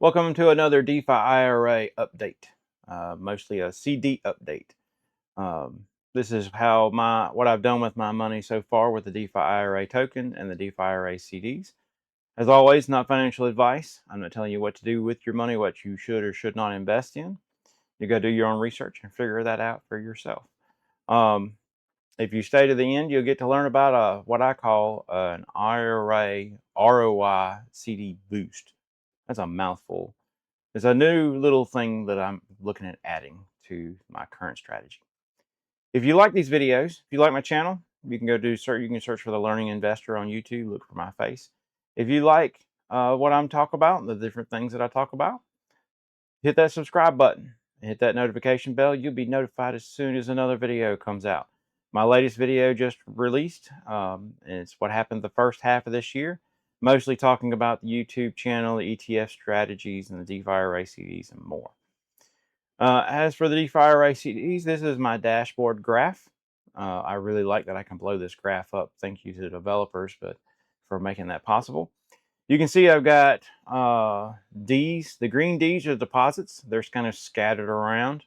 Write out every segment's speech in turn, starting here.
Welcome to another DeFi IRA update, mostly a CD update. This is what I've done with my money so far with the DeFi IRA token and the DeFi IRA CDs. As always, not financial advice. I'm not telling you what to do with your money, what you should or should not invest in. You got to do your own research and figure that out for yourself. If you stay to the end, you'll get to learn about what I call an IRA ROI CD boost. That's a mouthful. It's a new little thing that I'm looking at adding to my current strategy. If you like these videos, if you like my channel, you can you can search for the Learning Investor on YouTube, look for my face. If you like what I'm talking about, the different things that I talk about, hit that subscribe button, hit that notification bell. You'll be notified as soon as another video comes out. My latest video just released, and it's what happened the first half of this year, mostly talking about the YouTube channel, the ETF strategies, and the DeFi IRA CDs and more. As for the DeFi IRA CDs, this is my dashboard graph. I really like that I can blow this graph up. Thank you to the developers for making that possible. You can see I've got Ds. The green Ds are deposits. They're kind of scattered around.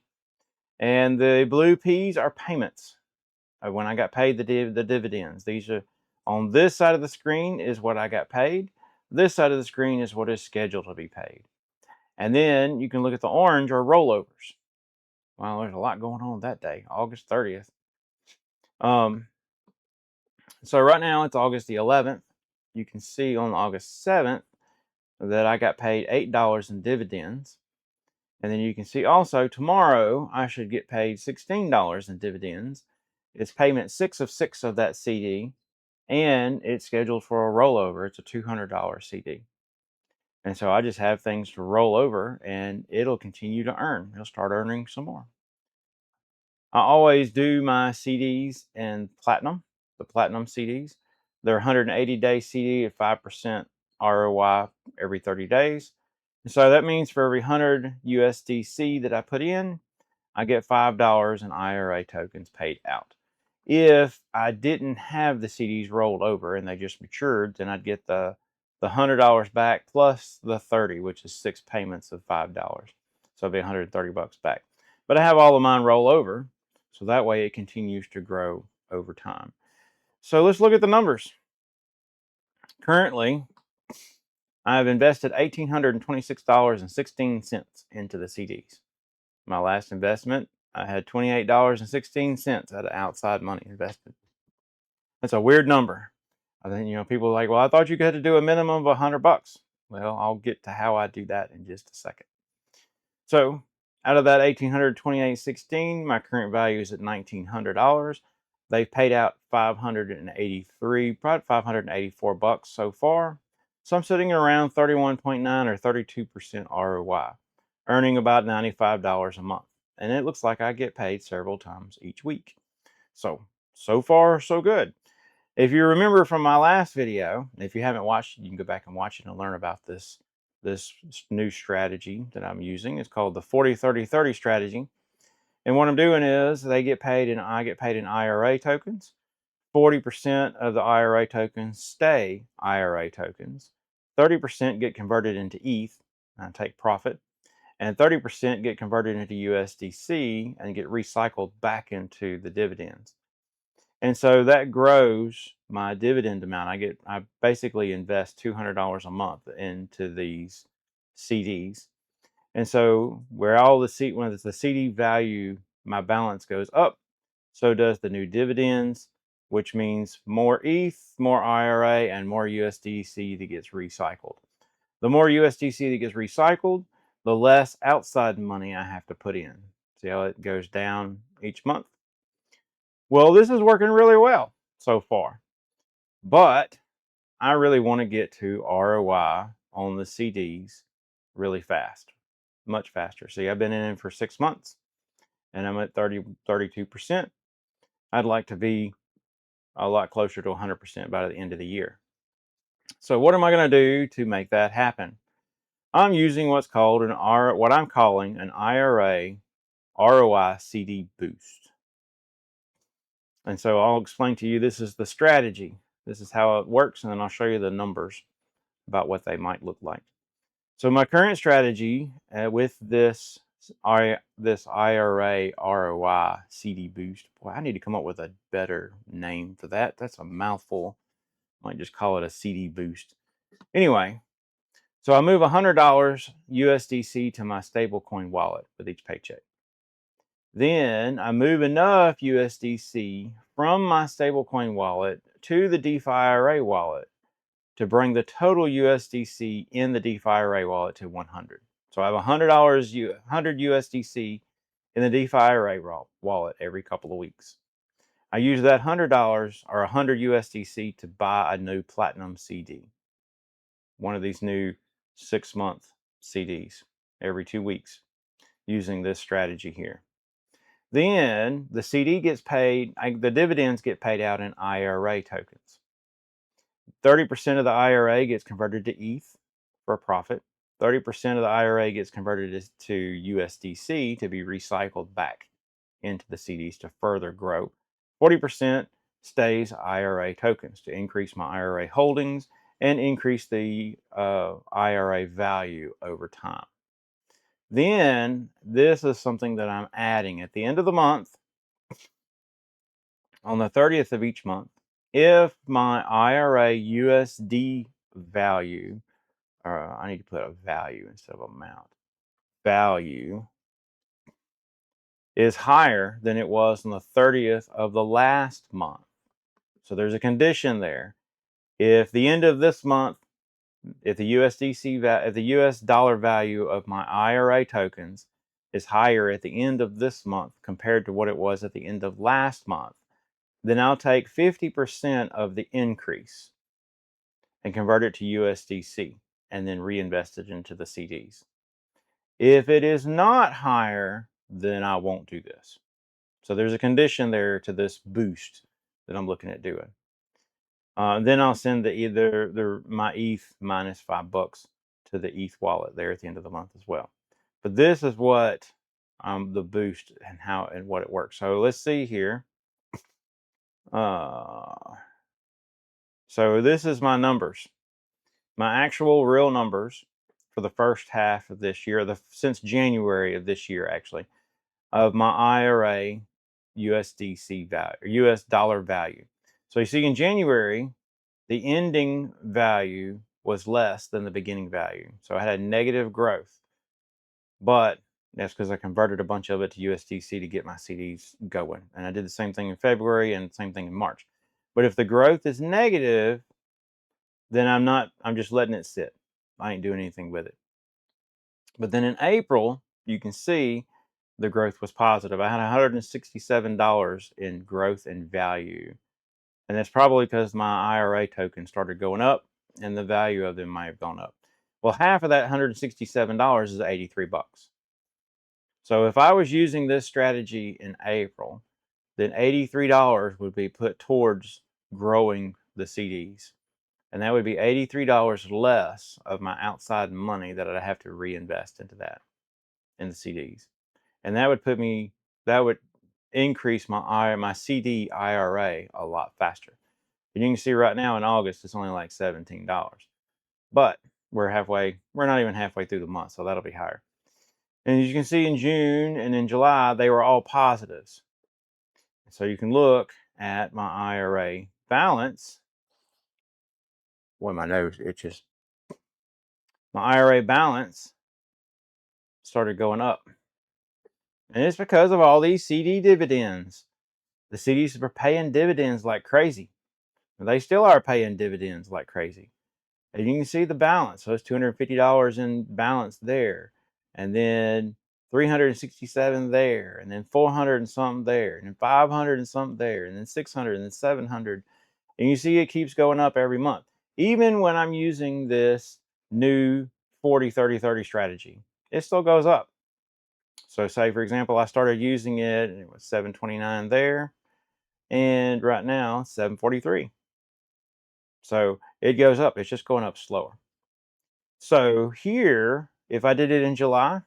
And the blue Ps are payments. When I got paid the dividends. These are on this side of the screen is what I got paid. This side of the screen is what is scheduled to be paid. And then you can look at the orange or rollovers. Well, there's a lot going on that day, August 30th. So right now it's August the 11th. You can see on August 7th that I got paid $8 in dividends. And then you can see also tomorrow I should get paid $16 in dividends. It's payment 6 of 6 of that CD, and it's scheduled for a rollover. It's a $200 CD. And so I just have things to roll over, and it'll continue to earn. It'll start earning some more. I always do my CDs in platinum, the platinum CDs. They're 180-day CD at 5% ROI every 30 days. And so that means for every 100 USDC that I put in, I get $5 in IRA tokens paid out. If I didn't have the CDs rolled over and they just matured, then I'd get the $100 back plus the 30, which is 6 payments of $5. So it'd be $130 back. But I have all of mine roll over, so that way it continues to grow over time. So let's look at the numbers. Currently, I've invested $1,826.16 into the CDs. My last investment, I had $28.16 out of outside money invested. That's a weird number. I think, people are like, well, I thought you had to do a minimum of $100. Well, I'll get to how I do that in just a second. So out of that $1,828.16, my current value is at $1,900. They've paid out $584 so far. So I'm sitting around 31.9 or 32% ROI, earning about $95 a month. And it looks like I get paid several times each week. So far, so good. If you remember from my last video, if you haven't watched it, you can go back and watch it and learn about this new strategy that I'm using. It's called the 40-30-30 strategy. And what I'm doing is I get paid in IRA tokens. 40% of the IRA tokens stay IRA tokens. 30% get converted into ETH and I take profit. And 30% get converted into USDC and get recycled back into the dividends. And so that grows my dividend amount. I basically invest $200 a month into these CDs. And so when the CD value, my balance goes up, so does the new dividends, which means more ETH, more IRA, and more USDC that gets recycled. The more USDC that gets recycled, the less outside money I have to put in. See how it goes down each month? Well, this is working really well so far, but I really want to get to ROI on the CDs really fast, much faster. See, I've been in for 6 months and I'm at 32%. I'd like to be a lot closer to 100% by the end of the year. So what am I going to do to make that happen? I'm using what I'm calling an IRA ROI CD boost. And so I'll explain to you, this is the strategy. This is how it works, and then I'll show you the numbers about what they might look like. So my current strategy with this IRA ROI CD boost. Boy, I need to come up with a better name for that. That's a mouthful. Might just call it a CD boost. Anyway, so I move $100 USDC to my stablecoin wallet with each paycheck. Then I move enough USDC from my stablecoin wallet to the DeFi IRA wallet to bring the total USDC in the DeFi IRA wallet to 100. So I have $100 USDC in the DeFi IRA wallet every couple of weeks. I use that $100 or 100 USDC to buy a new platinum CD, one of these new 6-month CDs every 2 weeks using this strategy here. Then the CD gets paid, the dividends get paid out in IRA tokens. 30% of the IRA gets converted to ETH for a profit. 30% of the IRA gets converted to USDC to be recycled back into the CDs to further grow. 40% stays IRA tokens to increase my IRA holdings and increase the IRA value over time. Then this is something that I'm adding at the end of the month, on the 30th of each month. If my IRA USD value, or I need to put a value instead of amount, value is higher than it was on the 30th of the last month. So there's a condition there. If the end of this month, if the if the US dollar value of my IRA tokens is higher at the end of this month compared to what it was at the end of last month, then I'll take 50% of the increase and convert it to USDC and then reinvest it into the CDs. If it is not higher, then I won't do this. So there's a condition there to this boost that I'm looking at doing. Then I'll send my ETH minus $5 to the ETH wallet there at the end of the month as well. But this is what the boost and how and what it works. So let's see here. So this is my numbers, my actual real numbers for the first half of this year, since January of this year, actually, of my IRA USDC value, US dollar value. So you see in January, the ending value was less than the beginning value. So I had a negative growth, but that's because I converted a bunch of it to USDC to get my CDs going. And I did the same thing in February and the same thing in March. But if the growth is negative, then I'm just letting it sit. I ain't doing anything with it. But then in April, you can see the growth was positive. I had $167 in growth and value. And that's probably because my IRA token started going up and the value of them might have gone up. Well, half of that $167 is $83. So if I was using this strategy in April, then $83 would be put towards growing the CDs. And that would be $83 less of my outside money that I'd have to reinvest into that, in the CDs. And that would increase my CD IRA a lot faster. And you can see right now in August, it's only like $17. But we're not even halfway through the month, so that'll be higher. And as you can see in June and in July, they were all positives. So you can look at my IRA balance. Boy, my nose itches. My IRA balance started going up. And it's because of all these CD dividends. The CDs were paying dividends like crazy. They still are paying dividends like crazy. And you can see the balance. So it's $250 in balance there. And then 367 there. And then 400 and something there. And then 500 and something there. And then 600 and then 700. And you see it keeps going up every month. Even when I'm using this new 40-30-30 strategy, it still goes up. So say, for example, I started using it and it was 729 there. And right now, 743. So it goes up. It's just going up slower. So here, if I did it in July,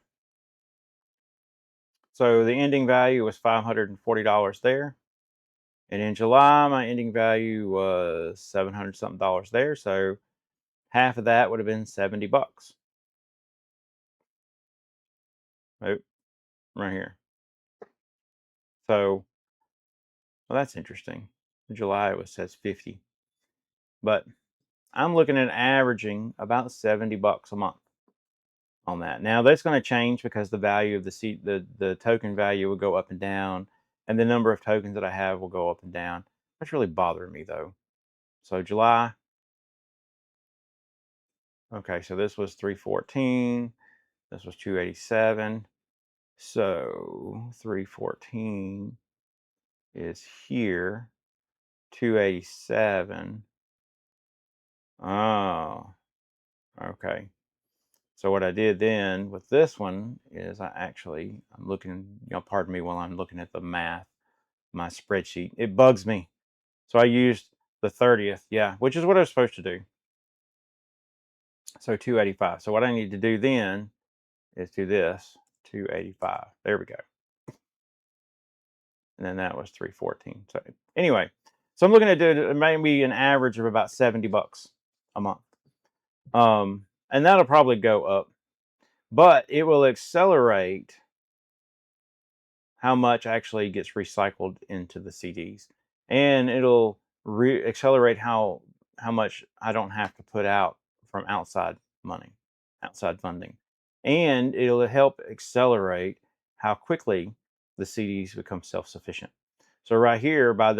so the ending value was $540 there. And in July, my ending value was $700 something there. So half of that would have been $70. Oh, right here. So, well, that's interesting. July it says 50, but I'm looking at averaging about $70 a month on that. Now that's going to change because the value of the token value will go up and down, and the number of tokens that I have will go up and down. That's really bothering me though. So July, okay, so this was 314, this was 287. So 314 is here, 287. Oh, okay. So what I did then with this one is I'm looking, pardon me while I'm looking at the math, my spreadsheet. It bugs me. So I used the 30th, yeah, which is what I was supposed to do. So 285. So what I need to do then is do this, 285. There we go. And then that was 314. So anyway, so I'm looking at doing maybe an average of about $70 a month. And that'll probably go up, but it will accelerate how much actually gets recycled into the CDs, and it'll accelerate how much I don't have to put out from outside money, outside funding, and it'll help accelerate how quickly the CDs become self-sufficient. So right here, by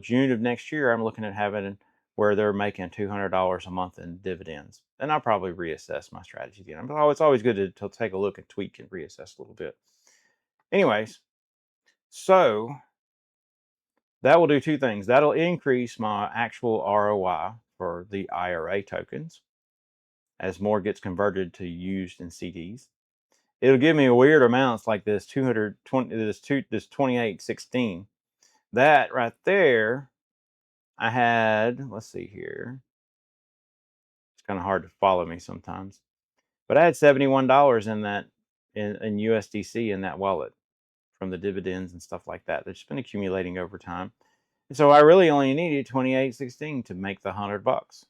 June of next year, I'm looking at having where they're making $200 a month in dividends, and I'll probably reassess my strategy again. But it's always good to take a look and tweak and reassess a little bit. Anyways, so that will do two things. That'll increase my actual ROI for the IRA tokens as more gets converted to used in CDs. It'll give me weird amounts like this 2816. That right there, I had, let's see here. It's kind of hard to follow me sometimes. But I had $71 in that in USDC in that wallet from the dividends and stuff like that. That's been accumulating over time. And so I really only needed 2816 to make the $100.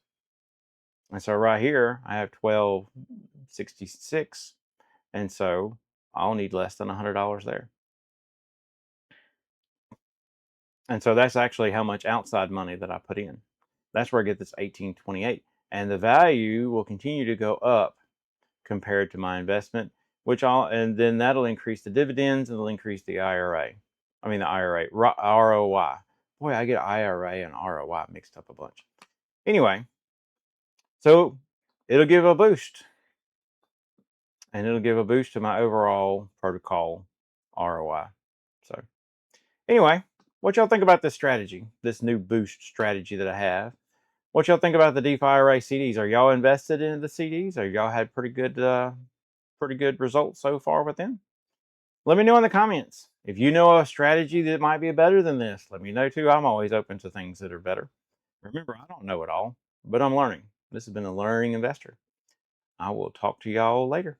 And so right here I have 1266, and so I'll need less than $100 there. And so that's actually how much outside money that I put in. That's where I get this 1828, and the value will continue to go up compared to my investment, and then that'll increase the dividends and it'll increase the IRA. I mean the IRA ROI. Boy, I get IRA and ROI mixed up a bunch. Anyway, so it'll give a boost, and it'll give a boost to my overall protocol ROI. So anyway, what y'all think about this strategy, this new boost strategy that I have? What y'all think about the DeFi IRA CDs? Are y'all invested in the CDs? Or y'all had pretty good results so far with them? Let me know in the comments. If you know a strategy that might be better than this, let me know too. I'm always open to things that are better. Remember, I don't know it all, but I'm learning. This has been a Learning Investor. I will talk to y'all later.